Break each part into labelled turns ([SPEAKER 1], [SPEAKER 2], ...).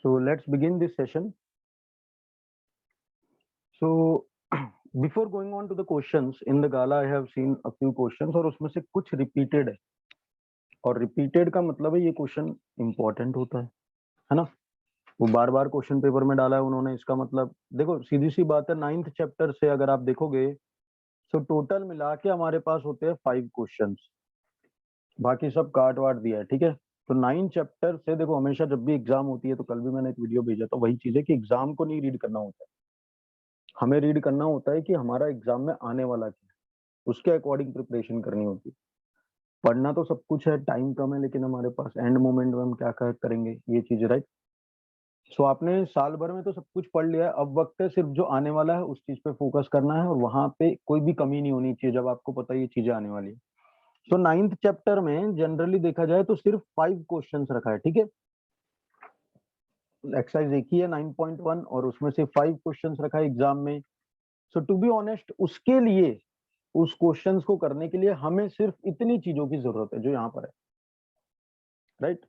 [SPEAKER 1] So let's begin this session. So before going on to the questions in the gala, I have seen a few questions और उसमें से कुछ repeated है और repeated का मतलब है ये question important होता है ना? वो बार बार क्वेश्चन पेपर में डाला है उन्होंने, इसका मतलब देखो सीधी सी बात है, 9th चैप्टर से अगर आप देखोगे तो टोटल मिला के हमारे पास होते हैं 5 क्वेश्चंस, बाकी सब काट वाट दिया है, ठीक है। तो 9 चैप्टर से देखो, हमेशा जब भी एग्जाम होती है तो कल भी मैंने एक वीडियो भेजा था, वही चीज है कि एग्जाम को नहीं रीड करना होता है, हमें रीड करना होता है कि हमारा एग्जाम में आने वाला क्या है, उसके अकॉर्डिंग प्रिपरेशन करनी होती है। पढ़ना तो सब कुछ है, टाइम कम है, लेकिन हमारे पास एंड मोमेंट में हम क्या क्या करेंगे, ये चीज, राइट। सो आपने साल भर में तो सब कुछ पढ़ लिया है, अब वक्त है सिर्फ जो आने वाला है उस चीज पे फोकस करना है, और वहां पे कोई भी कमी नहीं होनी चाहिए जब आपको पता है ये चीजें आने वाली है। सो 9th चैप्टर में जनरली देखा जाए तो सिर्फ 5 क्वेश्चंस रखा है, ठीक है। एक्सरसाइज एक ही है 9.1 और उसमें से 5 क्वेश्चंस रखा है एग्जाम में। सो टू बी ऑनेस्ट, उसके लिए, उस क्वेश्चंस को करने के लिए हमें सिर्फ इतनी चीजों की जरूरत है जो यहाँ पर है, राइट।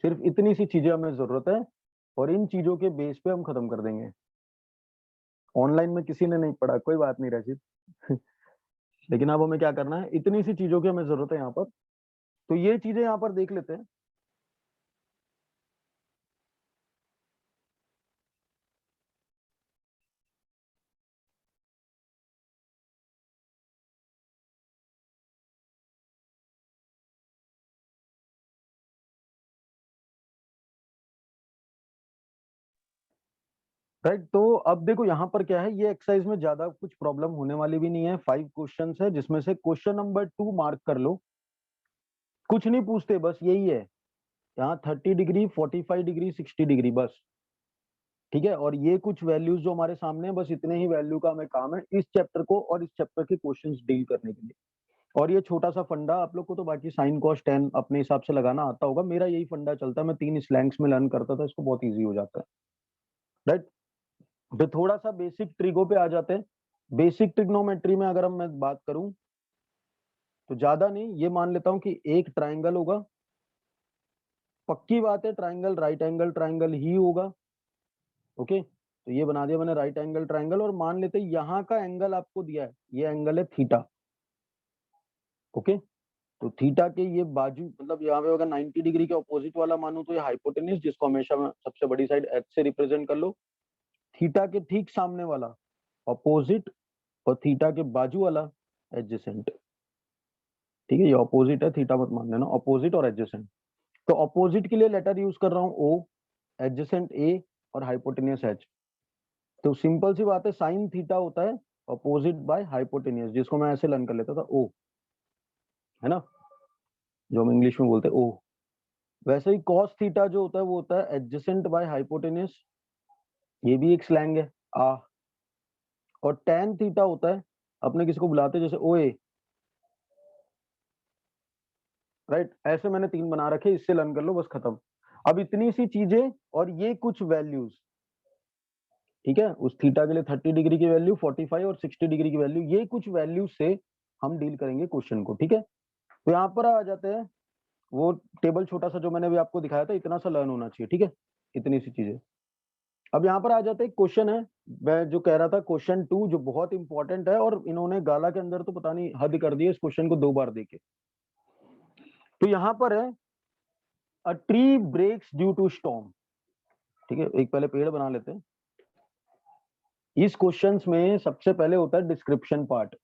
[SPEAKER 1] सिर्फ इतनी सी चीजें हमें जरूरत है और इन चीजों के बेस पे हम खत्म कर देंगे। ऑनलाइन में किसी ने नहीं पढ़ा, कोई बात नहीं रशीद लेकिन अब हमें क्या करना है, इतनी सी चीजों की हमें जरूरत है यहाँ पर। तो ये चीजें यहाँ पर देख लेते हैं। राइट, तो अब देखो यहाँ पर क्या है, ये एक्सरसाइज में ज्यादा कुछ प्रॉब्लम होने वाली भी नहीं है। 5 क्वेश्चंस है जिसमें से क्वेश्चन नंबर 2 मार्क कर लो, कुछ नहीं पूछते, बस यही है। यहाँ 30 डिग्री, 45 डिग्री, 60 डिग्री, बस, ठीक है। और ये कुछ वैल्यूज जो हमारे सामने है, बस इतने ही वैल्यू का हमें काम है इस चैप्टर को और इस चैप्टर के क्वेश्चंस डील करने के लिए। और ये छोटा सा फंडा आप लोग को तो बाकी साइन कॉस टेन अपने हिसाब से लगाना आता होगा, मेरा यही फंडा चलता है, मैं 3 स्लैंग्स में लर्न करता था, इसको बहुत ईजी हो जाता है, राइट। तो थोड़ा सा बेसिक ट्रिगो पे आ जाते हैं। बेसिक ट्रिग्नोमेट्री में अगर मैं बात करूं तो ज्यादा नहीं, ये मान लेता हूं कि एक ट्राइंगल होगा, पक्की बात है ट्राइंगल राइट एंगल ट्राइंगल ही होगा, ओके। तो ये बना दिया मैंने राइट एंगल ट्राइंगल, और मान लेते हैं यहाँ का एंगल आपको दिया है, ये एंगल है थीटा, ओके। तो थीटा के ये बाजू, मतलब यहाँ पे अगर 90 डिग्री के ऑपोजिट वाला मानूं तो ये हाइपोटेन्यूज, जिसको हमेशा मैं सबसे बड़ी साइड एच से रिप्रेजेंट कर लो, थीटा के ठीक सामने वाला ऑपोजिट, और थीटा के बाजू वाला एडजेसेंट, ठीक है। ये ऑपोजिट है, थीटा मत मान लेना, ऑपोजिट और एडजेसेंट। तो ऑपोजिट के लिए लेटर यूज कर रहा हूँ ओ, एडजेसेंट ए, और हाइपोटेनियस एच। तो सिंपल सी बात है, साइन थीटा होता है ऑपोजिट बाय हाइपोटेनियस, जिसको मैं ऐसे लर्न कर लेता था ओ, है ना, जो हम इंग्लिश में बोलते हैं ओ। वैसे ही कॉस थीटा जो होता है वो होता है एडजेसेंट बाय हाइपोटेनियस, ये भी एक स्लैंग है आ। और टेन थीटा होता है, अपने किसी को बुलाते हैं जैसे ओ ए, राइट। ऐसे मैंने 3 बना रखे, इससे लर्न कर लो, बस खत्म। अब इतनी सी चीजें और ये कुछ वैल्यूज, ठीक है। उस थीटा के लिए 30 डिग्री की वैल्यू, 45 और 60 डिग्री की वैल्यू, ये कुछ वैल्यू से हम डील करेंगे क्वेश्चन को, ठीक है। तो यहाँ पर आ जाते हैं, वो टेबल छोटा सा जो मैंने अभी आपको दिखाया था, इतना सा लर्न होना चाहिए, ठीक है, इतनी सी चीजें। अब यहाँ पर आ जाते हैं, क्वेश्चन है, मैं जो कह रहा था क्वेश्चन 2 जो बहुत इंपॉर्टेंट है, और इन्होंने गाला के अंदर तो पता नहीं हद कर दी है इस क्वेश्चन को 2 बार देके। तो यहाँ पर है, a tree breaks due to storm, ठीक है। एक पहले पेड़ बना लेते हैं। इस क्वेश्चंस में सबसे पहले होता है डिस्क्रिप्शन पार्ट,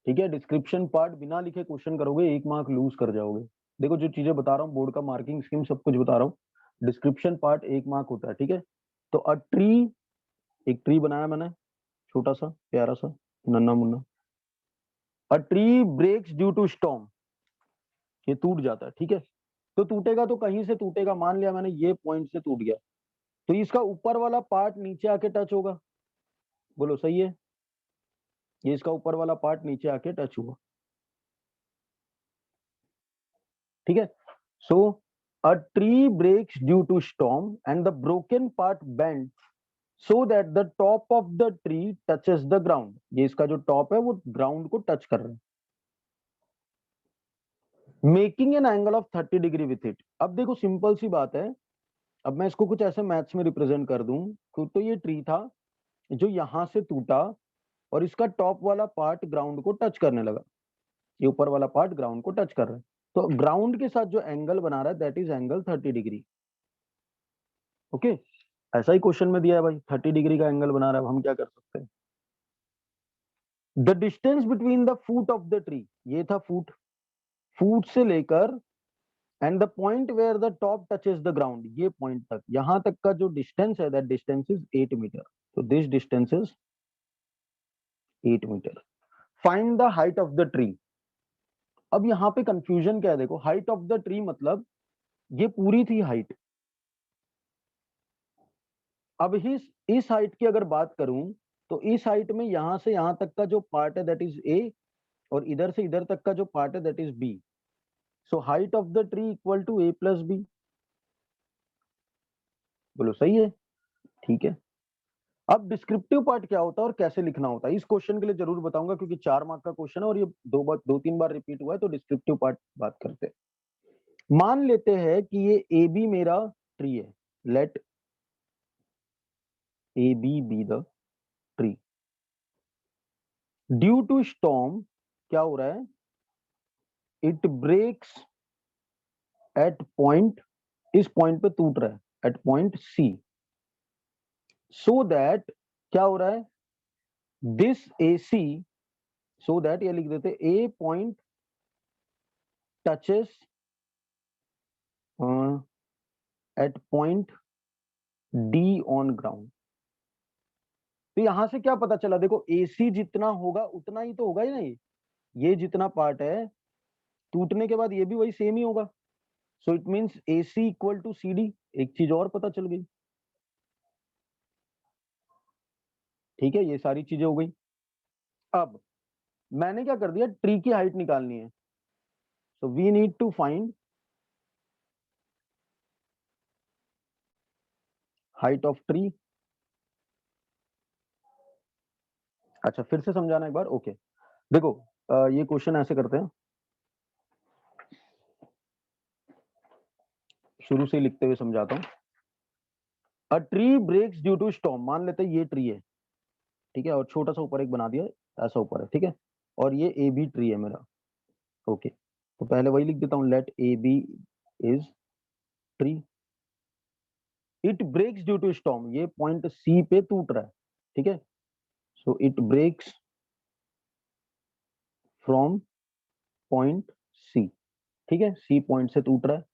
[SPEAKER 1] ठीक है। डिस्क्रिप्शन पार्ट बिना लिखे क्वेश्चन करोगे 1 मार्क लूज कर जाओगे। देखो जो चीजें बता रहा हूँ, बोर्ड का मार्किंग स्कीम सब कुछ बता रहा हूँ, डिस्क्रिप्शन पार्ट 1 मार्क होता है, ठीक है। तो अ ट्री, एक ट्री बनाया मैंने, छोटा सा प्यारा सा नन्ना मुन्ना। A tree breaks due to storm, ये टूट जाता है, ठीक है। तो टूटेगा तो कहीं से टूटेगा, मान लिया मैंने ये पॉइंट से टूट गया, तो इसका ऊपर वाला पार्ट नीचे आके टच होगा, बोलो सही है। ये इसका ऊपर वाला पार्ट नीचे आके टच हुआ, ठीक है। So a tree breaks due to storm and the broken part bend so that the top of the tree touches the ground, ये इसका जो टॉप है वो ग्राउंड को टच कर रहा है, making an angle of 30 degree with it. अब देखो सिंपल सी बात है, अब मैं इसको कुछ ऐसे मैथ्स में रिप्रेजेंट कर दूं तो ये ट्री था जो यहां से टूटा और इसका टॉप वाला पार्ट ग्राउंड को टच करने लगा, ये ऊपर वाला पार्ट ग्राउंड को टच कर रहा है, तो ग्राउंड के साथ जो एंगल बना रहा है that is angle 30 degree. Okay, ऐसा ही क्वेश्चन में दिया है भाई, 30 डिग्री का एंगल बना रहा है, हम क्या कर सकते हैं। The distance between the foot of the tree, ये था फूट, फूट से लेकर and the point where the top touches the ground, ये पॉइंट तक, यहां तक का जो डिस्टेंस है दैट डिस्टेंस इज 8 मीटर। तो this distance is 8 meter. Find the height of the tree. अब यहाँ पे कंफ्यूजन क्या है, देखो हाइट ऑफ द ट्री मतलब ये पूरी थी हाइट। अब इस हाइट की अगर बात करूं तो इस हाइट में यहां से यहां तक का जो पार्ट है दैट इज ए, और इधर से इधर तक का जो पार्ट है that is B. So height of the tree equal to A plus B. बोलो सही है, ठीक है। अब डिस्क्रिप्टिव पार्ट क्या होता है और कैसे लिखना होता है, इस क्वेश्चन के लिए जरूर बताऊंगा क्योंकि 4 मार्क का क्वेश्चन है और ये 2-3 बार रिपीट हुआ है, तो डिस्क्रिप्टिव पार्ट बात करते हैं। मान लेते हैं कि ये ए बी मेरा ट्री है, let A B the tree. Due to storm क्या हो रहा है, इट ब्रेक्स एट पॉइंट, इस पॉइंट पे टूट रहा है at point C, so that क्या हो रहा है, this A C, so that ये लिख देते A point touches at point D on ground. तो यहां से क्या पता चला, देखो ए सी जितना होगा उतना ही तो होगा ही ना, ये जितना पार्ट है टूटने के बाद ये भी वही सेम ही होगा। So it means A C equal to C D. एक चीज और पता चल गई, ठीक है, ये सारी चीजें हो गई। अब मैंने क्या कर दिया, ट्री की हाइट निकालनी है, so we need to find height of tree. अच्छा फिर से समझाना एक बार, ओके। देखो ये क्वेश्चन ऐसे करते हैं, शुरू से लिखते हुए समझाता हूँ। A tree breaks due to storm, मान लेते हैं ये ट्री है, ठीक है, और छोटा सा ऊपर एक बना दिया, ऐसा ऊपर है, ठीक है, और ये ए बी ट्री है मेरा। ओके, तो पहले वही लिख देता हूँ, let A B is tree, it breaks due to storm, ये पॉइंट सी पे टूट रहा है, ठीक है, so it breaks from point C, ठीक है, सी पॉइंट से टूट रहा है।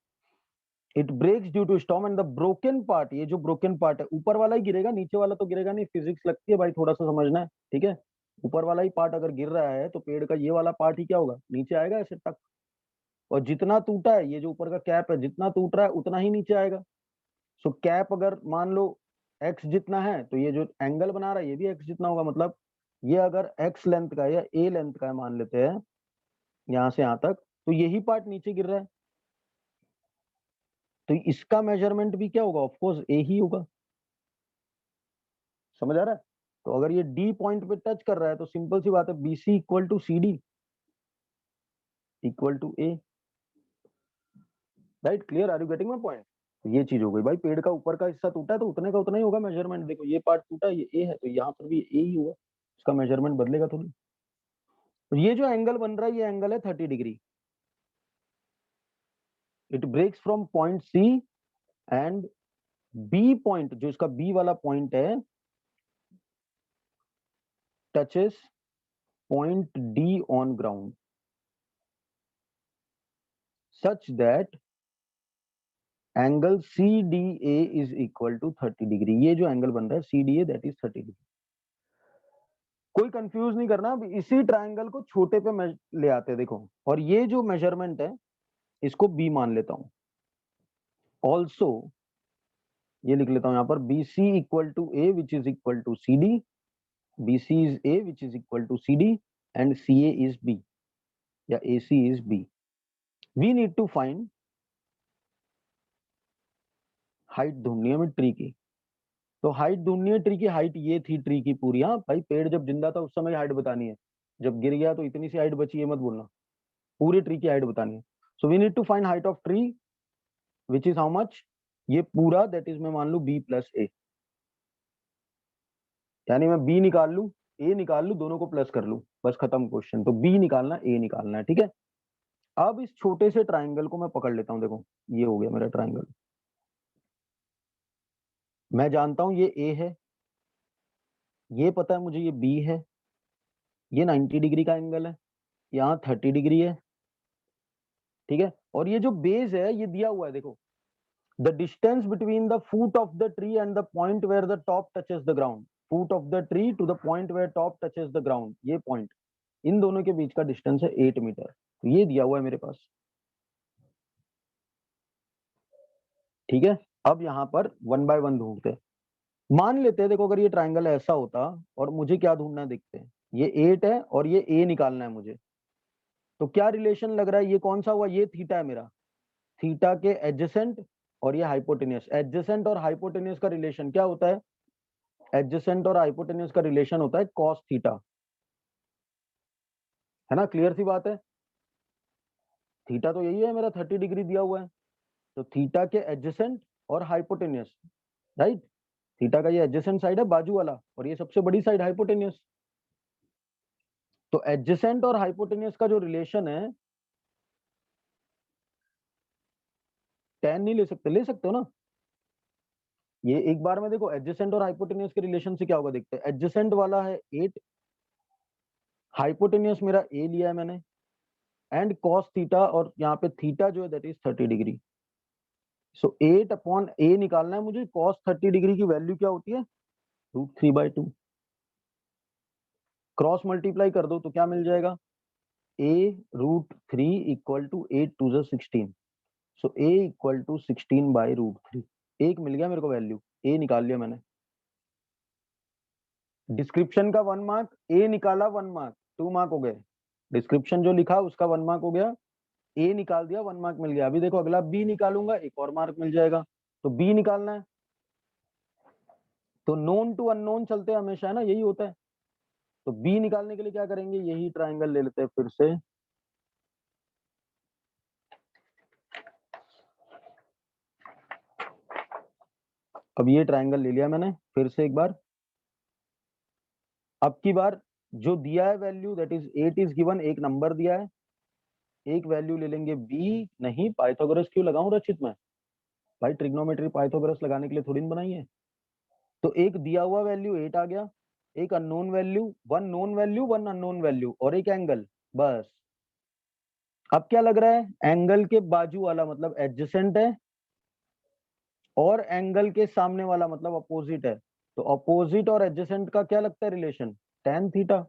[SPEAKER 1] It breaks due to storm and the broken part, ये जो ब्रोकन पार्ट है ऊपर वाला ही गिरेगा, नीचे वाला तो गिरेगा नहीं, फिजिक्स लगती है भाई, थोड़ा सा समझना है, ठीक है। ऊपर वाला ही पार्ट अगर गिर रहा है तो पेड़ का ये वाला पार्ट ही क्या होगा, नीचे आएगा ऐसे टक, और जितना टूटा है ये जो ऊपर का कैप है जितना टूट रहा है उतना ही नीचे आएगा। सो कैप अगर मान लो एक्स जितना है तो ये जो एंगल बना रहा है ये भी एक्स जितना होगा, मतलब ये अगर एक्स लेंथ का है या ए लेंथ का है मान लेते हैं यहां से यहां तक, तो यही पार्ट नीचे गिर रहा है, तो इसका मेजरमेंट भी क्या होगा, ऑफकोर्स ए ही होगा। समझ आ रहा है, तो अगर ये डी पॉइंट पे टच कर रहा है तो सिंपल सी बात है, B C equal to C D equal to A. Right, clear, are you getting my point. ये चीज हो गई भाई, पेड़ का ऊपर का हिस्सा टूटा है तो उतने का उतना ही होगा मेजरमेंट, देखो ये पार्ट टूटा ये ए है तो यहाँ पर भी ए ही होगा, इसका मेजरमेंट बदलेगा थोड़ी। तो ये जो एंगल बन रहा है ये एंगल है 30 degree. It breaks from point C and B point, जो इसका बी वाला पॉइंट है, touches point D on ground such that angle C D A is equal to 30 degree. ये जो एंगल बन रहा है C D A that is 30 degree. कोई कंफ्यूज नहीं करना, अब इसी ट्रायंगल को छोटे पे ले आते हैं, देखो, और ये जो मेजरमेंट है इसको बी मान लेता हूं, ऑल्सो ये लिख लेता हूं यहाँ पर, B C equal to A which is equal to C D, B C is A which is equal to C D and C A is B या A C is B. We need to find height ढूंढनी है हमें tree की। तो height ढूंढनी है tree की, height ये थी ट्री की पूरी, हाँ भाई पेड़ जब जिंदा था उस समय हाइट बतानी है, जब गिर गया तो इतनी सी हाइट बची है मत बोलना, पूरी ट्री की हाइट बतानी है। So we need to find height of tree which is how much ये पूरा दैट इज मैं मान लू बी प्लस ए, यानी मैं बी निकाल लू ए निकाल लू, दोनों को प्लस कर लू, बस खत्म क्वेश्चन। तो बी निकालना ए निकालना है, ठीक है। अब इस छोटे से ट्राइंगल को मैं पकड़ लेता हूं, देखो ये हो गया मेरा ट्राइंगल। मैं जानता हूं ये ए है, ये पता है मुझे ये बी है, ये 90 डिग्री का एंगल है, यहाँ 30 डिग्री है, ठीक है। और ये जो बेस है ये दिया हुआ है, देखो the distance between the foot of the tree and the point where the top touches the ground, foot of the tree to the point where top touches the ground, ये पॉइंट, इन दोनों के बीच का डिस्टेंस है 8 meter. तो ये दिया हुआ है मेरे पास, ठीक है। अब यहाँ पर वन बाय वन ढूंढते हैं। मान लेते हैं, देखो अगर ये ट्राइंगल ऐसा होता और मुझे क्या ढूंढना है, देखते हैं, ये 8 है और ये ए निकालना है मुझे, तो क्या रिलेशन लग रहा है, ये कौन सा हुआ, ये थीटा है मेरा, थीटा के एडजेसेंट और ये हाइपोटेनियस, एडजेसेंट और हाइपोटेनियस का रिलेशन क्या होता है, एडजेसेंट और हाइपोटेनियस का रिलेशन होता है कॉस थीटा, है ना, क्लियर सी बात है। थीटा तो यही है मेरा, 30 डिग्री दिया हुआ है, तो थीटा के एडजेसेंट और हाइपोटेनियस, राइट, थीटा का ये एडजेसेंट साइड है बाजू वाला, और ये सबसे बड़ी साइड हाइपोटेनियस। तो एडजेसेंट और हाइपोटेनियस का जो रिलेशन है, tan नहीं ले सकते, ले सकते हो ना, ये एक बार में देखो एडजेसेंट और हाइपोटेनियस के रिलेशन से क्या होगा, देखते हैं। एडजेसेंट वाला है 8, हाइपोटेनियस मेरा ए लिया है मैंने, एंड कॉस थीटा, और यहाँ पे थीटा जो है that is 30 degree. So 8 upon A निकालना है मुझे, कॉस 30 डिग्री की वैल्यू क्या होती है, √3/2, क्रॉस मल्टीप्लाई कर दो तो क्या मिल जाएगा, a√3 equal to 8×2 = 16, so a equal to 16/√3, एक मिल गया मेरे को वैल्यू, ए निकाल लिया मैंने। डिस्क्रिप्शन का 1 मार्क, ए निकाला 1 मार्क, 2 मार्क हो गए। डिस्क्रिप्शन जो लिखा उसका 1 मार्क हो गया, ए निकाल दिया 1 मार्क मिल गया। अभी देखो अगला बी निकालूंगा, एक और मार्क मिल जाएगा। तो बी निकालना है, तो नोन टू अननोन चलते हैं हमेशा, है ना, यही होता है। तो बी निकालने के लिए क्या करेंगे, यही ट्राइंगल ले लेते हैं फिर से। अब ये ट्राइंगल ले लिया मैंने फिर से एक बार। अब की बार जो दिया है value that is 8 is given, एक नंबर दिया है, एक वैल्यू ले लेंगे बी। नहीं, पाइथागोरस क्यों लगाऊं रचित में, भाई ट्रिग्नोमेट्री पाइथागोरस लगाने के लिए थोड़ी ना बनाई है। तो एक दिया हुआ वैल्यू 8 आ गया, एक unknown value, one known value, one unknown value, और एक एंगल, बस। अब क्या लग रहा है, एंगल के बाजू वाला मतलब एडजेसेंट है, और एंगल के सामने वाला मतलब अपोजिट है। तो अपोजिट और एडजेसेंट का क्या लगता है रिलेशन, tan थीटा,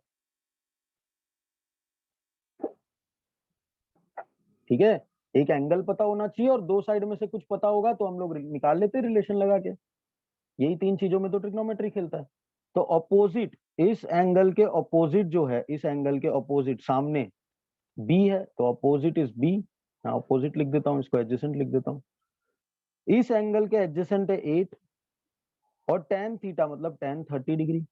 [SPEAKER 1] ठीक है। एक एंगल पता होना चाहिए और दो साइड में से कुछ पता होगा तो हम लोग निकाल लेते रिलेशन लगा के। यही तीन चीजों में तो ट्रिग्नोमेट्री खेलता है। तो अपोजिट, इस एंगल के अपोजिट जो है, इस एंगल के अपोजिट सामने बी है, तो अपोजिट इज बी। अपोजिट लिख देता हूँ, इसको एडजेसेंट लिख देता हूँ। इस एंगल के एडजेसेंट है 8, और tan थीटा मतलब tan 30 डिग्री।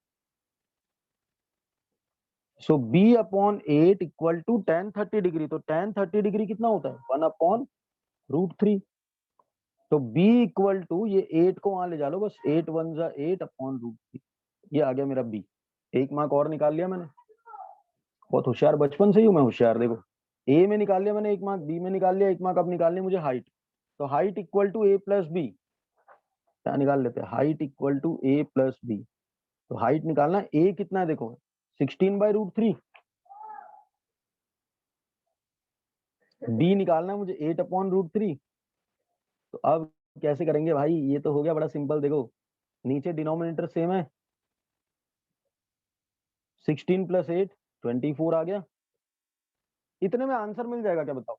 [SPEAKER 1] सो b upon 8 equal to tan 30 degree. तो tan 30 डिग्री कितना होता है, 1/√3। तो b इक्वल टू, ये 8 को वहां ले जा लो, बस 8 1 जा 8 अपॉन √3, ये आ गया मेरा b। एक मार्क और निकाल लिया मैंने, बहुत होशियार, बचपन से ही हूं मैं होशियार। देखो ए में निकाल लिया मैंने एक मार्क, बी में निकाल लिया एक मार्क, अब निकालनी मुझे हाइट। तो height equal to a plus B, क्या निकाल लेते हैं, height equal to a plus B. तो हाइट निकालना, a कितना है देखो, 16/√3, बी निकालना है मुझे 8/√3। तो अब कैसे करेंगे भाई, ये तो हो गया बड़ा सिंपल। देखो नीचे डिनोमिनेटर सेम है, 16 + 8 24 आ गया। इतने में आंसर मिल जाएगा क्या, बताओ।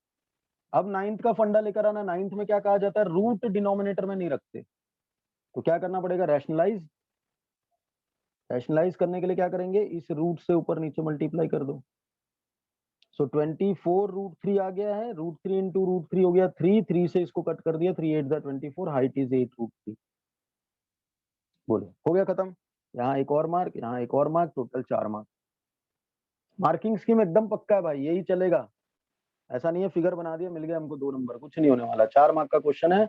[SPEAKER 1] अब नाइन्थ का फंडा लेकर आना, नाइन्थ में क्या कहा जाता है, रूट डिनोमिनेटर में नहीं रखते। तो क्या करना पड़ेगा, रैशनलाइज। रैशनलाइज करने के लिए क्या करेंगे, इस रूट से ऊपर नीचे मल्टीप्लाई कर दो। सो 24√3 आ गया है, √3 इंटू √3 हो गया 3, 3 से इसको कट कर दिया, 3 8 द 24, हाइट इज 8√3। बोलो हो गया खत्म। यहाँ एक और मार्क, यहाँ एक और mark, total 4 mark. Marking scheme एकदम पक्का है भाई, यही चलेगा। ऐसा नहीं है फिगर बना दिया मिल गया हमको 2 नंबर, कुछ नहीं होने वाला। 4 मार्क का क्वेश्चन है,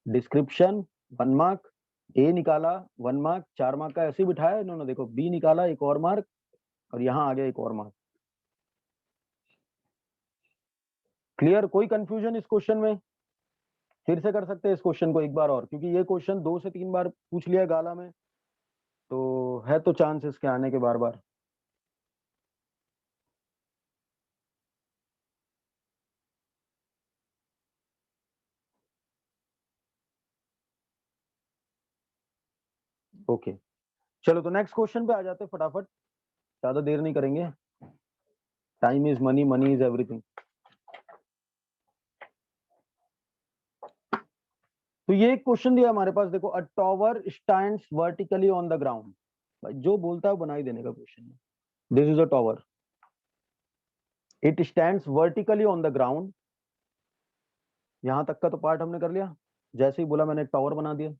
[SPEAKER 1] डिस्क्रिप्शन 1 मार्क, ए निकाला 1 मार्क, 4 मार्क का ऐसे ही बिठाया इन्होंने, देखो बी निकाला 1 और मार्क, और यहाँ आ गया 1 और मार्क। क्लियर? कोई कंफ्यूजन इस क्वेश्चन में? फिर से कर सकते हैं इस क्वेश्चन को एक बार और, क्योंकि ये क्वेश्चन 2 से 3 बार पूछ लिया गाला में, तो है तो चांस इसके आने के बार बार। ओके चलो, तो नेक्स्ट क्वेश्चन पे आ जाते हैं फटाफट, ज्यादा देर नहीं करेंगे। Time is money, money is everything. तो ये एक क्वेश्चन दिया हमारे पास, देखो, a tower stands vertically on the ground. भाई जो बोलता है वो बना ही देने का क्वेश्चन है। This is a tower, it stands vertically on the ground. यहां तक का तो पार्ट हमने कर लिया, जैसे ही बोला मैंने एक टॉवर बना दिया।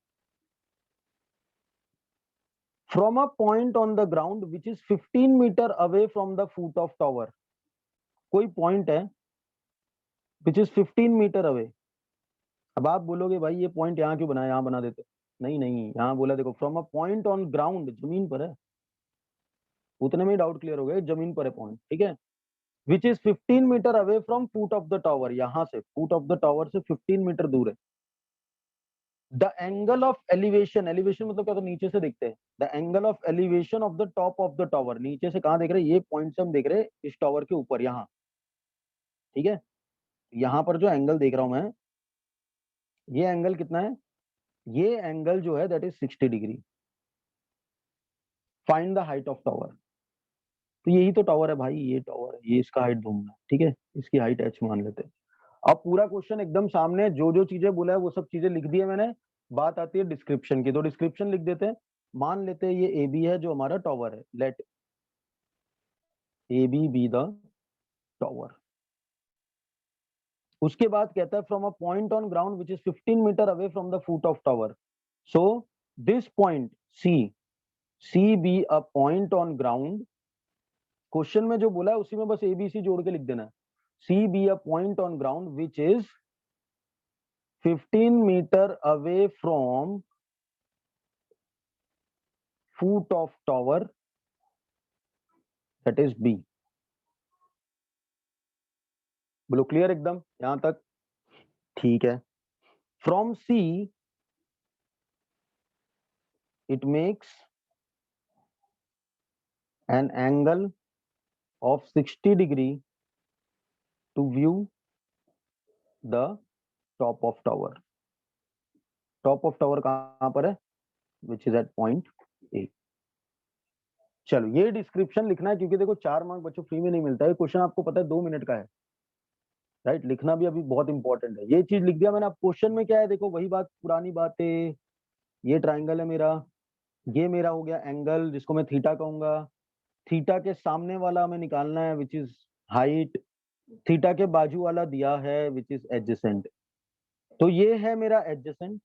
[SPEAKER 1] From a point on the ground which is 15 meter away from the foot of tower. कोई पॉइंट है विच इज 15 मीटर अवे। अब आप बोलोगे भाई ये पॉइंट यहाँ क्यों बनाया, यहाँ बना देते। नहीं नहीं, यहाँ बोला देखो, from a point on ground, जमीन पर है, उतने में ही डाउट क्लियर हो गया, जमीन पर है पॉइंट, ठीक है। Which is 15 meter away from foot of the tower, यहाँ से फुट ऑफ द टॉवर से 15 मीटर दूर है। The angle of elevation, elevation मतलब क्या, तो नीचे से देखते हैं। The angle of elevation of the top of the tower, नीचे से कहाँ देख रहे हैं, ये पॉइंट से हम देख रहे हैं इस टॉवर के ऊपर, यहाँ, ठीक है। यहाँ पर जो एंगल देख रहा हूं मैं, ये एंगल कितना है, ये एंगल जो है that is 60 degree. Find the height of tower. तो यही तो टॉवर है भाई, ये टॉवर है, ये इसका हाइट ढूंढना, ठीक है। इसकी हाइट h मान लेते हैं। अब पूरा क्वेश्चन एकदम सामने, जो जो चीजें बोला है वो सब चीजें लिख दी है मैंने। बात आती है डिस्क्रिप्शन की, तो डिस्क्रिप्शन लिख देते हैं। मान लेते हैं ये ए बी है जो हमारा टॉवर है, let A B the tower. उसके बाद कहता है from a point on ground which is 15 meter away from the foot of tower, so this point C be a point on ground. Question में जो बोला है उसी में बस एबीसी जोड़ के लिख देना है। C be a point on ground which is 15 meter away from foot of tower, that is B. बोलो क्लियर एकदम यहां तक? ठीक है। From C it makes an angle of 60 degree to view the top of tower. Top of tower कहां पर है, which is at point A. चलो ये डिस्क्रिप्शन लिखना है, क्योंकि देखो 4 मार्क बच्चों फ्री में नहीं मिलता है। क्वेश्चन आपको पता है 2 मिनट का है, राइट। लिखना भी अभी बहुत इंपॉर्टेंट है। ये चीज लिख दिया मैंने। अब क्वेश्चन में क्या है, देखो वही बात, पुरानी बात है। ये ट्राइंगल है मेरा, ये मेरा हो गया एंगल जिसको मैं थीटा कहूंगा। थीटा के सामने वाला हमें निकालना है विच इज हाइट। थीटा के बाजू वाला दिया है विच इज एडजेसेंट। तो ये है मेरा एडजेसेंट,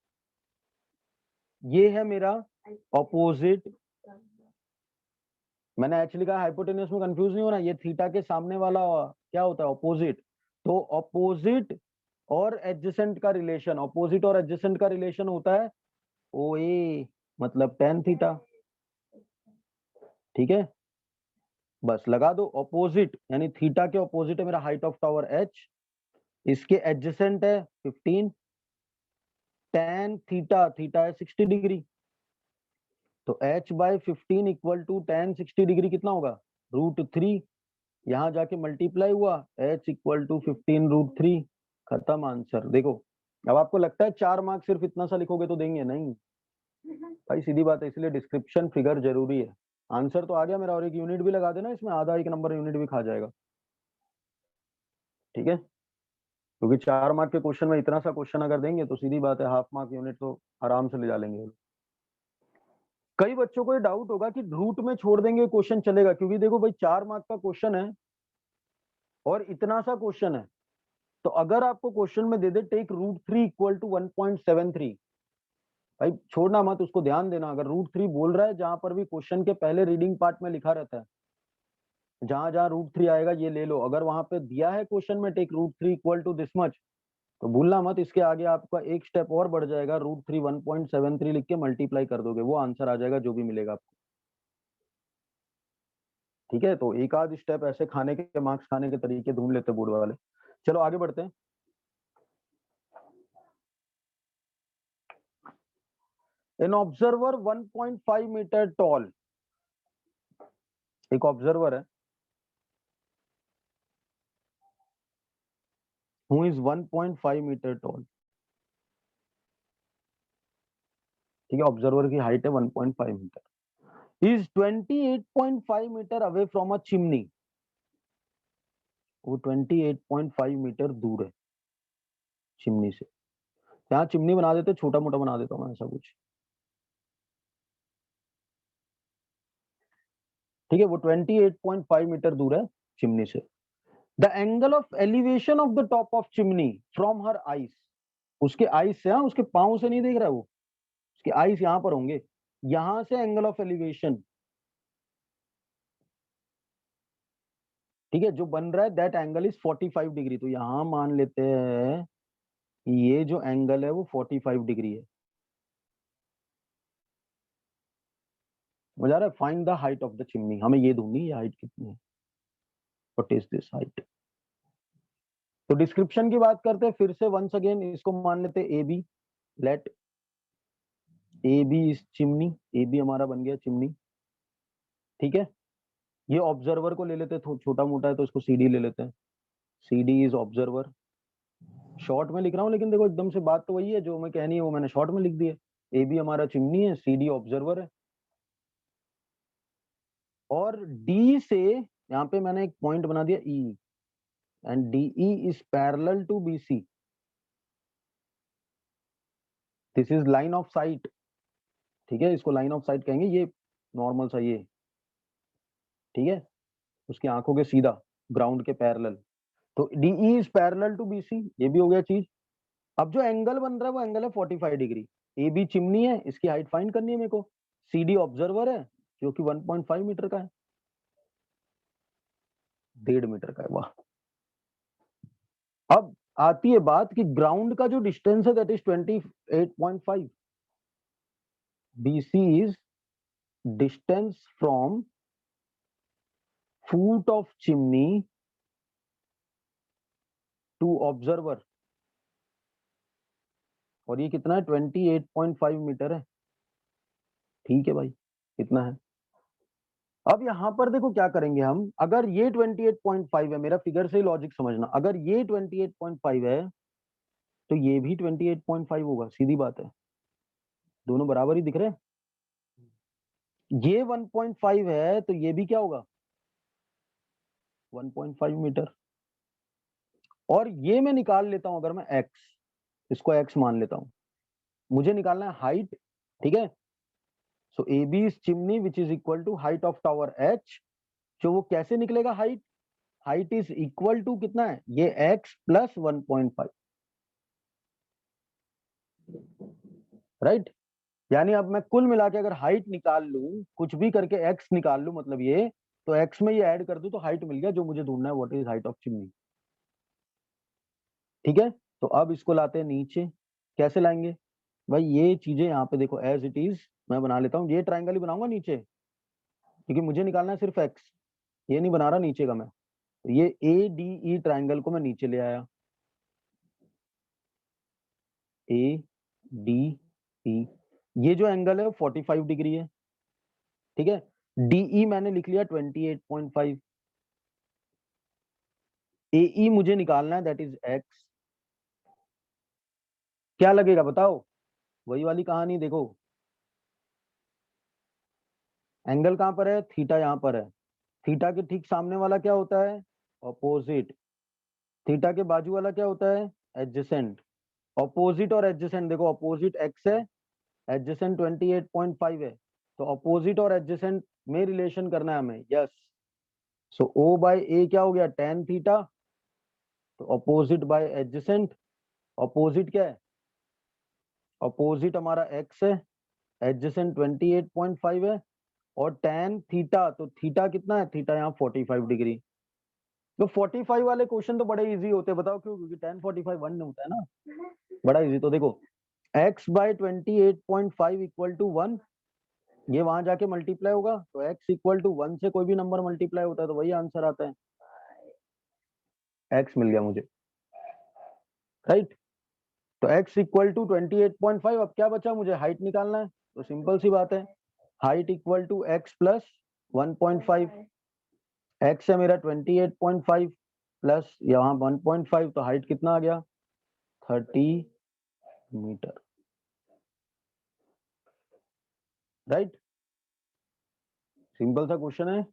[SPEAKER 1] ये है मेरा ऑपोजिट। मैंने एक्चुअली कहा हाइपोटेन्यूस में कंफ्यूज नहीं होना, ये थीटा के सामने वाला क्या होता है, ऑपोजिट। तो ऑपोजिट और एडजेसेंट का रिलेशन, ऑपोजिट और एडजेसेंट का रिलेशन होता है ओ ए, मतलब tan थीटा, ठीक है। बस लगा दो, ऑपोजिट यानी थीटा के ऑपोजिट है मेरा हाइट ऑफ टावर h, इसके एडजेसेंट है 15, tan थीटा, थीटा है 60 डिग्री, तो h by 15 equal to tan 60 degree कितना होगा, √3। यहां जाके मल्टीप्लाई हुआ, h इक्वल टू 15 √3, खत्म आंसर। देखो अब आपको लगता है 4 मार्क्स सिर्फ इतना सा लिखोगे तो देंगे, नहीं भाई, सीधी बात है। इसलिए डिस्क्रिप्शन फिगर जरूरी है। आंसर तो आ गया मेरा, और एक यूनिट भी लगा देना इसमें, आधा 1 नंबर यूनिट भी खा जाएगा, ठीक है। क्योंकि 4 मार्क के क्वेश्चन में इतना सा क्वेश्चन अगर देंगे तो सीधी बात है हाफ मार्क यूनिट तो आराम से ले जा लेंगे। कई बच्चों को ये डाउट होगा कि रूट में छोड़ देंगे क्वेश्चन चलेगा, क्योंकि देखो भाई 4 मार्क का क्वेश्चन है और इतना सा क्वेश्चन है। तो अगर आपको क्वेश्चन में दे दे टेक √3 इक्वल टू 1.73, भाई छोड़ना मत, उसको ध्यान देना। अगर √3 बोल रहा है, जहां पर भी क्वेश्चन के पहले रीडिंग पार्ट में लिखा रहता है, जहां जहां √3 आएगा ये ले लो। अगर वहां पे दिया है क्वेश्चन में take √3 equal to this much, तो भूलना मत, इसके आगे आपका एक स्टेप और बढ़ जाएगा, √3 1.73 लिख के मल्टीप्लाई कर दोगे, वो आंसर आ जाएगा जो भी मिलेगा आपको। ठीक है, तो एक आध स्टेप ऐसे खाने के मार्क्स खाने के तरीके ढूंढ लेते बोर्ड वाले। चलो आगे बढ़ते हैं। एन ऑब्जर्वर 1.5 मीटर टॉल, एक ऑब्जर्वर है हु इज 1.5 मीटर टॉल। ठीक है, ऑब्जर्वर की हाइट है 1.5 meter, is 28.5 meter away from a chimney. वो 28.5 मीटर दूर है चिमनी से। यहाँ चिमनी बना देते, छोटा मोटा बना देता हूँ ऐसा कुछ। ठीक है, वो 28.5 मीटर दूर है चिमनी से। The angle of elevation of the top of chimney from her ice, उसके आइस से, हाँ उसके पांव से नहीं देख रहा है वो, उसके आइस यहाँ पर होंगे, यहां से एंगल ऑफ एलिवेशन, ठीक है, जो बन रहा है दैट एंगल इज 45 डिग्री। तो यहां मान लेते हैं ये जो एंगल है वो 45 डिग्री है। मजा आ रहा है। Find the height of the chimney, हमें ये ढूंढनी है हाइट कितनी है, व्हाट इज दिस हाइट। तो डिस्क्रिप्शन की बात करते हैं फिर से, वंस अगेन इसको मान लेते हैं A B, let A B is chimney, A B हमारा बन गया चिमनी। ठीक है, ये ऑब्जर्वर को ले लेते हैं, छोटा मोटा है तो इसको सी डी ले लेते हैं, C D is observer. Short में लिख रहा हूँ लेकिन देखो एकदम से बात तो वही है, जो मैं कहनी है वो मैंने शॉर्ट में लिख दी है। ए बी हमारा चिमनी है, सी डी ऑब्जर्वर है, और डी से यहाँ पे मैंने एक पॉइंट बना दिया E, and D E is parallel to B C, this is line of sight. ठीक है, इसको लाइन ऑफ साइट कहेंगे, ये नॉर्मल सा ये, ठीक है, उसकी आंखों के सीधा, ग्राउंड के पैरेलल। तो D E is parallel to B C, ये भी हो गया चीज। अब जो एंगल बन रहा है वो एंगल है 45 डिग्री। ए बी चिमनी है, इसकी हाइट फाइंड करनी है मेरे को। सी डी ऑब्जर्वर है जो कि 1.5 मीटर का है, 1.5 मीटर का है, वाह। अब आती है बात कि ग्राउंड का जो डिस्टेंस है that is 28.5, BC is distance from foot of chimney to observer, और ये कितना है 28.5 मीटर है। ठीक है भाई, इतना है। अब यहां पर देखो क्या करेंगे हम, अगर ये 28.5 है, मेरा फिगर से ही लॉजिक समझना, अगर ये 28.5 है तो ये भी 28.5 होगा, सीधी बात है, दोनों बराबर ही दिख रहे हैं। ये 1.5 है तो ये भी क्या होगा 1.5 मीटर। और ये मैं निकाल लेता हूं, अगर मैं x, इसको x मान लेता हूं, मुझे निकालना है हाइट। ठीक है, so A B is chimney which is equal to height of tower h। जो वो कैसे निकलेगा height, height is equal to कितना है, ये x प्लस 1.5, राइट। यानी अब मैं कुल मिला के अगर हाइट निकाल लूं, कुछ भी करके x निकाल लूं, मतलब ये, तो x में ये ऐड कर दूं तो हाइट मिल गया, जो मुझे ढूंढना है what is height of chimney. ठीक है, तो अब इसको लाते हैं नीचे, कैसे लाएंगे भाई, ये चीजें यहाँ पे देखो एज इट इज मैं बना लेता हूँ, ये ट्राइंगल ही बनाऊंगा नीचे, क्योंकि मुझे निकालना है सिर्फ x, ये नहीं बना रहा नीचे का मैं। तो ये ए डी ई ट्राइंगल को मैं नीचे ले आया, ए डी ई, ये जो एंगल है वो 45 डिग्री है। ठीक है, डीई मैंने लिख लिया 28.5, ए मुझे निकालना है दैट इज x। क्या लगेगा बताओ, वही वाली कहानी देखो, एंगल कहां पर है, थीटा यहाँ पर है, थीटा के ठीक सामने वाला क्या होता है, ऑपोजिट। थीटा के बाजू वाला क्या होता है, एडजेसेंट। ऑपोजिट और एडजेसेंट देखो, ऑपोजिट x है, एडजेसेंट 28.5 है, तो ऑपोजिट और एडजेसेंट में रिलेशन करना है हमें, यस। सो O बाय ए क्या हो गया, tan थीटा, तो ऑपोजिट बाय एडजेसेंट, ऑपोजिट क्या है, ऑपोजिट हमारा x है, एडजेसेंट 28.5 है, और tan थीटा, तो थीटा कितना है, थीटा यहाँ 45 डिग्री। तो 45 वाले क्वेश्चन तो बड़े इजी होते हैं, बताओ क्यों? क्योंकि 10 45 1 होता है ना, बड़ा इजी। तो देखो x बाई 28.5 इक्वल टू 1, ये वहां जाके मल्टीप्लाई होगा, तो x इक्वल टू 1 से कोई भी नंबर मल्टीप्लाई होता है तो वही आंसर आता है, x मिल गया मुझे, राइट। तो x इक्वल टू 28.5, अब क्या बचा, मुझे हाइट निकालना है, तो सिंपल सी बात है, height equal to x plus 1.5, x है मेरा 28.5 प्लस यहाँ 1.5, तो हाइट कितना आ गया, 30 मीटर, राइट। सिंपल सा क्वेश्चन है।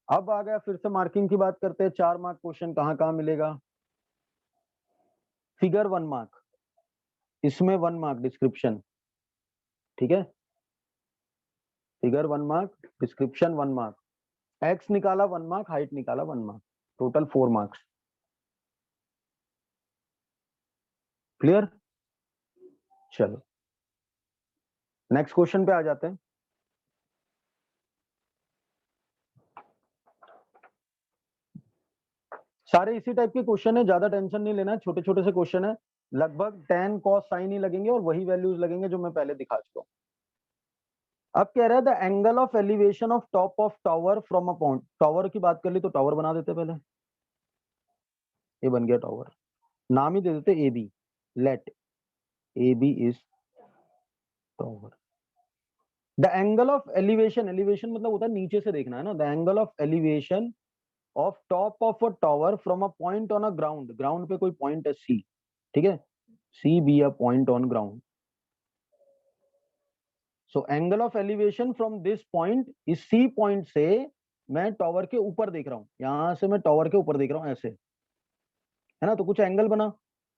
[SPEAKER 1] अब आ गया, फिर से मार्किंग की बात करते हैं, 4 मार्क क्वेश्चन कहाँ कहाँ मिलेगा। फिगर 1 मार्क, इसमें 1 मार्क डिस्क्रिप्शन, ठीक है, figure 1 mark, description 1 mark, x निकाला 1 मार्क, हाइट निकाला 1 मार्क, टोटल 4 मार्क्स। क्लियर? चलो नेक्स्ट क्वेश्चन पे आ जाते हैं। सारे इसी टाइप के क्वेश्चन है, ज्यादा टेंशन नहीं लेना है, छोटे छोटे से क्वेश्चन है, लगभग 10 कॉस साइन ही लगेंगे और वही वैल्यूज लगेंगे जो मैं पहले दिखा चुका हूँ। अब कह रहा है the angle of elevation of top of tower from a point, tower की बात कर ली तो टावर बना देते पहले, ये बन गया टावर, नाम ही दे देते A B, let A B is tower. The angle of elevation, elevation मतलब होता है नीचे से देखना है ना, the angle of elevation of top of a tower from a point on a ground, ground पे कोई पॉइंट है सी, ठीक है, C be a point on ground, so angle of elevation from this point, इस C point से मैं tower के ऊपर देख रहा हूं, यहां से मैं टावर के ऊपर देख रहा हूं ऐसे, है ना, तो कुछ एंगल बना,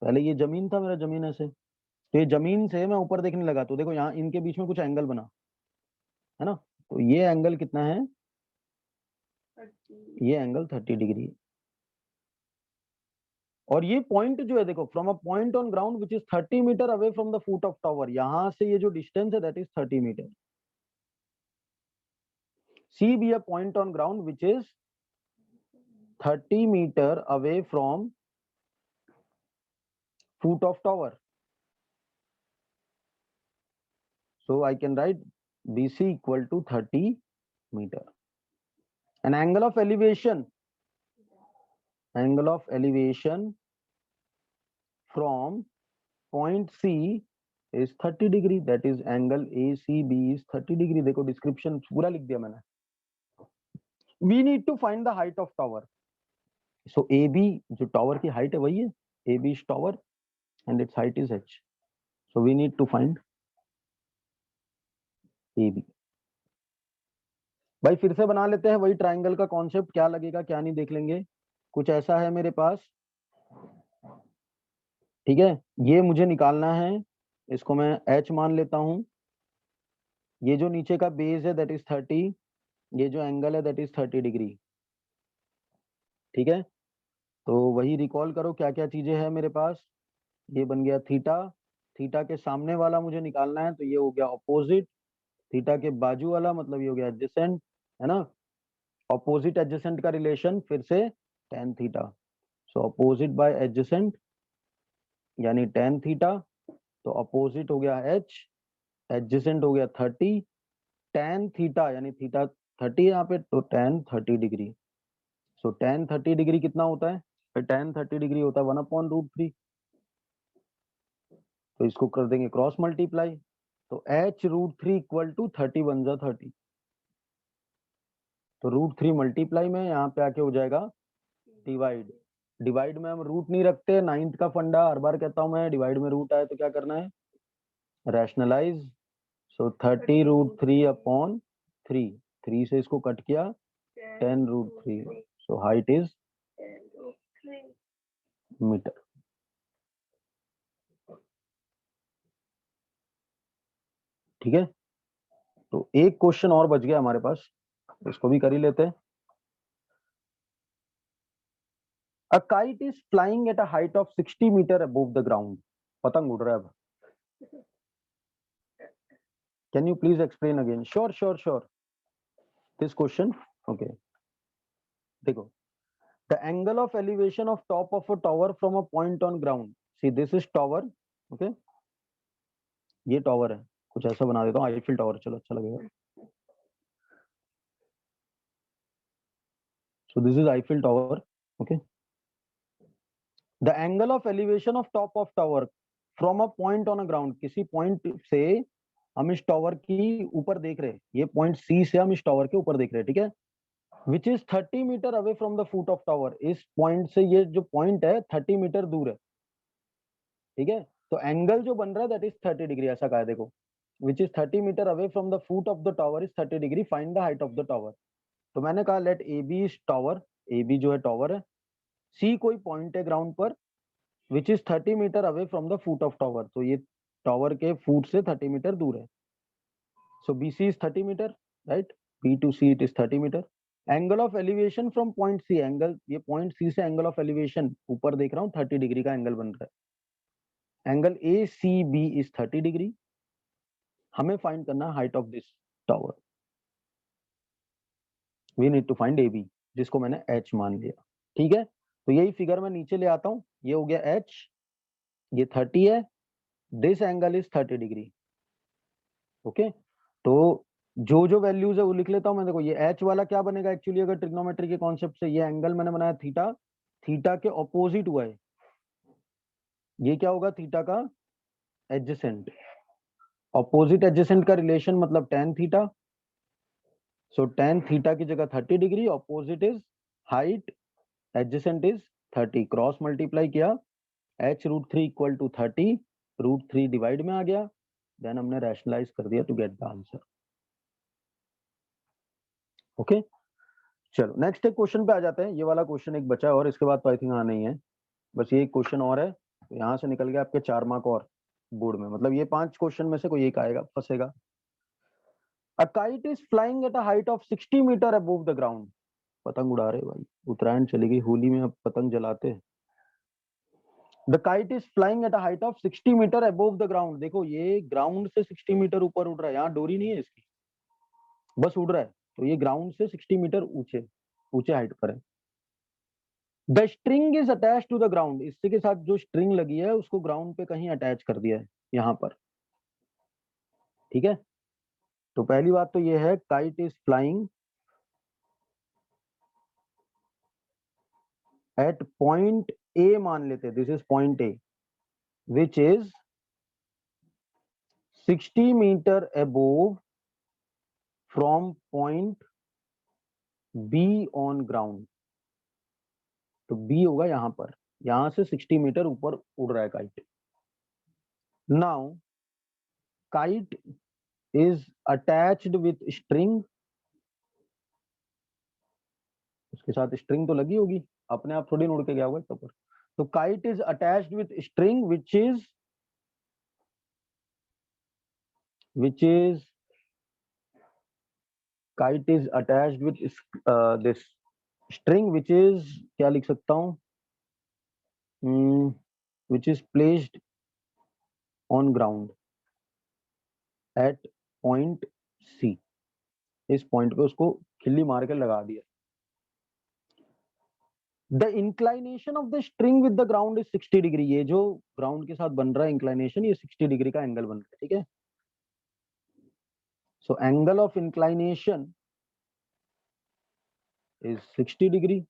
[SPEAKER 1] पहले ये जमीन था मेरा, जमीन ऐसे, तो ये जमीन से मैं ऊपर देखने लगा, तो देखो यहाँ इनके बीच में कुछ एंगल बना, है ना, तो ये एंगल कितना है, ये एंगल 30 डिग्री है। और ये पॉइंट जो है देखो, from a point on ground which is 30 meter away from the foot of tower, यहां से ये जो डिस्टेंस है that is 30 meter, C be a point on ground which is 30 meter away from foot of tower, so I can write BC equal to 30 meter. An angle of elevation from point C is 30 degree, that is angle ACB is 30 degree। देखो description पूरा लिख दिया मैंने। We need to find the height of tower, so AB जो tower की height है वही है, AB is tower and its height is h, so we need to find AB। भाई फिर से बना लेते हैं वही ट्राइंगल का कॉन्सेप्ट, क्या लगेगा क्या नहीं देख लेंगे। कुछ ऐसा है मेरे पास, ठीक है, ये मुझे निकालना है, इसको मैं h मान लेता हूं, ये जो नीचे का बेस है दैट इज 30, ये जो एंगल है दैट इज 30 डिग्री, ठीक है। तो वही रिकॉल करो क्या क्या चीजें हैं मेरे पास, ये बन गया थीटा, थीटा के सामने वाला मुझे निकालना है तो ये हो गया ऑपोजिट, थीटा के बाजू वाला मतलब ये हो गया एडजेसेंट, है ना, ऑपोजिट एडजेसेंट का रिलेशन फिर से टेन थीटा, सो अपोजिट बाय एडजेसेंट यानी टेन थीटा, तो अपोजिट हो गया एच, एडजेसेंट हो गया 30, टेन थीटा यानी थीटा 30 यहाँ पे, तो टेन 30 डिग्री, सो टेन 30 डिग्री कितना होता है, टेन 30 डिग्री होता है 1/√3, तो इसको कर देंगे क्रॉस मल्टीप्लाई, तो h√3 इक्वल टू 30 बन जा 30, तो √3 मल्टीप्लाई में यहाँ पे आके हो जाएगा डिवाइड, डिवाइड में हम रूट नहीं रखते, नाइन्थ का फंडा हर बार कहता हूं मैं, डिवाइड में रूट आए तो क्या करना है, रैशनलाइज, सो 30√3/3, 3 से इसको कट किया 10√3, सो हाइट इज मीटर। ठीक है, तो एक क्वेश्चन और बच गया हमारे पास, इसको भी कर ही लेते हैं। A kite is flying at a height of 60 metre above the ground, पतंग उड़ रहा है अब, can you please explain again, sure this question, okay. देखो the angle of elevation of top of a tower from a point on ground, see this is tower, okay, ये tower है, कुछ ऐसा बना देता हूँ आईफिल टावर, चलो अच्छा लगेगा। So this is Eiffel tower, okay. The angle of elevation of top of tower from a point on a ground, किसी पॉइंट से हम इस टावर की ऊपर देख रहे हैं, ये पॉइंट सी से हम इस टावर के ऊपर देख रहे हैं, ठीक है, which is 30 meter away from the foot of tower, इस पॉइंट से ये जो पॉइंट है 30 मीटर दूर है, ठीक है। तो एंगल जो बन रहा है दैट इज 30 डिग्री, ऐसा कहा है देखो, which is 30 meter away from the foot of the tower is 30 degree, find the height of the tower. तो मैंने कहा let A B is tower, A B जो है टावर है, सी कोई पॉइंट है ग्राउंड पर, which is 30 meter away from the foot of tower, तो ये टावर के फुट से 30 मीटर दूर है। So B C is 30 metre, right, B to C it is 30 metre. Angle of elevation from point C, angle ये point C से angle of elevation ऊपर देख रहा हूँ 30 डिग्री का एंगल बन रहा है, angle A C B is 30 degree. हमें फाइंड करना height of this tower, we need to find A B, जिसको मैंने एच मान लिया, ठीक है। तो यही फिगर मैं नीचे ले आता हूँ, ये हो गया एच, ये 30 है, this angle is 30 degree, okay. तो जो जो वैल्यूज है वो लिख लेता हूं मैं, देखो ये एच वाला क्या बनेगा एक्चुअली, अगर ट्रिग्नोमेट्री के कॉन्सेप्ट से, ये एंगल मैंने बनाया थीटा, थीटा के ऑपोजिट हुआ है, ये क्या होगा थीटा का एडजेसेंट, ऑपोजिट एडजेसेंट का रिलेशन मतलब tan theta, so tan theta की जगह 30 degree, opposite is height, adjacent is 30, cross multiply किया, H root three equal to 30, root three divide में आ गया, देन हमने रैशनलाइज कर दिया to get the answer, okay. चलो नेक्स्ट एक क्वेश्चन पे आ जाते हैं, ये वाला क्वेश्चन एक बचा है और इसके बाद तो आई थिंक हाँ नहीं है, बस ये एक क्वेश्चन और है, तो यहाँ से निकल गया आपके 4 मार्क और बोर्ड में, मतलब ये 5 क्वेश्चन में से कोई एक आएगा, फंसेगा। A kite is flying at a height of 60 metre above the ground, पतंग उड़ा रहे भाई, उत्तरायण चली गई, होली में अब पतंग जलाते हैं। The kite is flying at a height of 60 metre above the ground, देखो ये ग्राउंड से 60 मीटर ऊपर उड़ रहा है, यहाँ डोरी नहीं है इसकी, बस उड़ रहा है, तो ये ग्राउंड से 60 मीटर ऊंचे ऊंचे हाइट पर है। The string is attach to the ground, इससे के साथ जो स्ट्रिंग लगी है उसको ग्राउंड पे कहीं अटैच कर दिया है यहाँ पर, ठीक है। तो पहली बात तो ये है kite is flying at point A, मान लेते this is point A, which is 60 meter above from point B on ground, तो बी होगा यहाँ पर, यहां से 60 मीटर ऊपर उड़ रहा है kite. Now kite is attached with string, उसके साथ स्ट्रिंग तो लगी होगी, अपने आप थोड़ी उड़ के गया होगा ऊपर, तो kite is attached with string which is kite is attached with this string which is, क्या लिख सकता हूं, which is placed on ground at point C, इस पॉइंट पे उसको खिल्ली मार के लगा दिया। The inclination of the string with the ground is 60 degree, ये जो ग्राउंड के साथ बन रहा है इंक्लाइनेशन, ये 60 डिग्री का एंगल बन रहा है, ठीक है। So angle of inclination is 60 degree,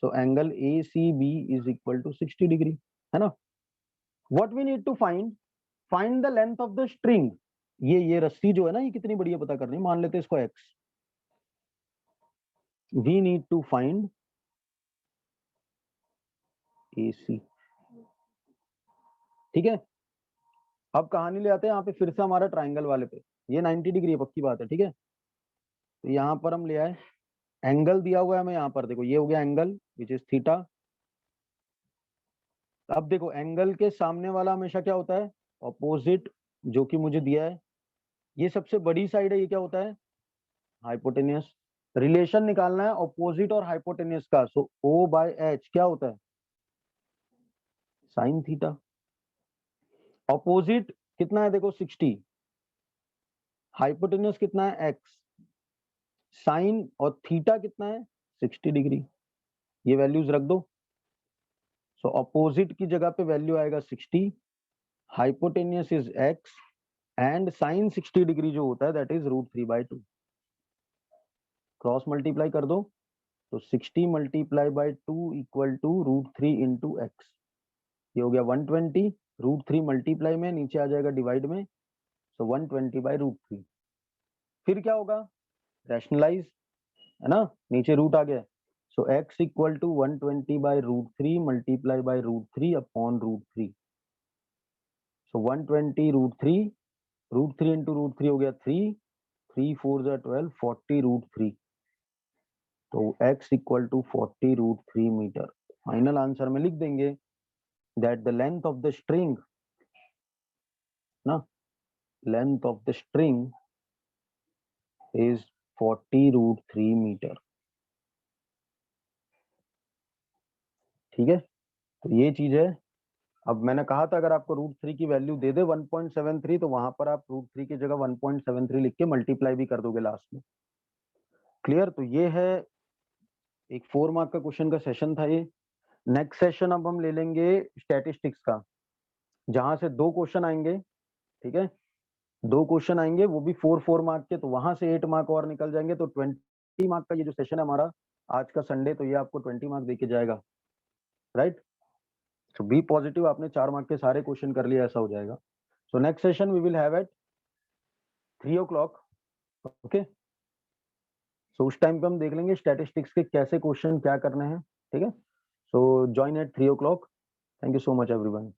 [SPEAKER 1] so angle A C B is equal to 60 degree, है ना। What we need to find the length of the string, ये रस्सी जो है ना, ये कितनी बड़ी है पता करनी, मान लेते हैं इसको X, we need to find A C, ठीक है। अब कहानी ले आते हैं यहाँ पे फिर से हमारा ट्राइंगल वाले पे, ये 90 डिग्री है पक्की बात है, ठीक है। तो यहाँ पर हम ले आए, एंगल दिया हुआ है हमें यहाँ पर, देखो ये हो गया एंगल विच इज थीटा। अब देखो एंगल के सामने वाला हमेशा क्या होता है, ऑपोजिट, जो कि मुझे दिया है, ये सबसे बड़ी साइड है, ये क्या होता है, हाइपोटेनियस। रिलेशन निकालना है ऑपोजिट और हाइपोटेनियस का, सो ओ बाय एच क्या होता है, साइन थीटा। ऑपोजिट कितना है देखो 60, हाइपोटेनियस कितना है एक्स, साइन और थीटा कितना है 60 डिग्री, ये वैल्यूज रख दो। सो ऑपोजिट की जगह पे वैल्यू आएगा 60, hypotenuse is x and sine 60 degree जो होता है दैट इज √3/2। क्रॉस मल्टीप्लाई कर दो तो 60 multiply by 2 equal to √3 into x. ये हो गया 120, √3 मल्टीप्लाई में नीचे आ जाएगा डिवाइड में, सो 120 बाय √3। फिर क्या होगा, रैशनलाइज, है ना, नीचे रूट आ गया, so x equal to 120 by √3 multiply by √3 upon √3। So 120 √3 into √3 हो गया 3, 3 4 जा 12, 40 √3। तो x equal to 40 √3 metre. Final answer में लिख देंगे that the length of the string, ना, length of the string is 40 √3 metre. ठीक है, तो ये चीज है। अब मैंने कहा था अगर आपको √3 की वैल्यू दे दे 1.73 तो वहां पर आप √3 की जगह 1.73 लिख के मल्टीप्लाई भी कर दोगे लास्ट में। क्लियर? तो ये है एक 4 मार्क का क्वेश्चन का सेशन था ये। नेक्स्ट सेशन अब हम ले लेंगे स्टैटिस्टिक्स का, जहां से 2 क्वेश्चन आएंगे। ठीक है, 2 क्वेश्चन आएंगे, वो भी 4 मार्क के, तो वहां से 8 मार्क और निकल जाएंगे। तो 20 मार्क का ये जो सेशन है हमारा आज का संडे, तो ये आपको 20 मार्क देके जाएगा, राइट। सो बी पॉजिटिव, आपने 4 मार्क के सारे क्वेश्चन कर लिए, ऐसा हो जाएगा। So next session we will have at 3 o'clock। Okay, so उस टाइम पे हम देख लेंगे स्टैटिस्टिक्स के कैसे क्वेश्चन क्या करने हैं। ठीक है, so join at 3 o'clock। Thank you so much everyone.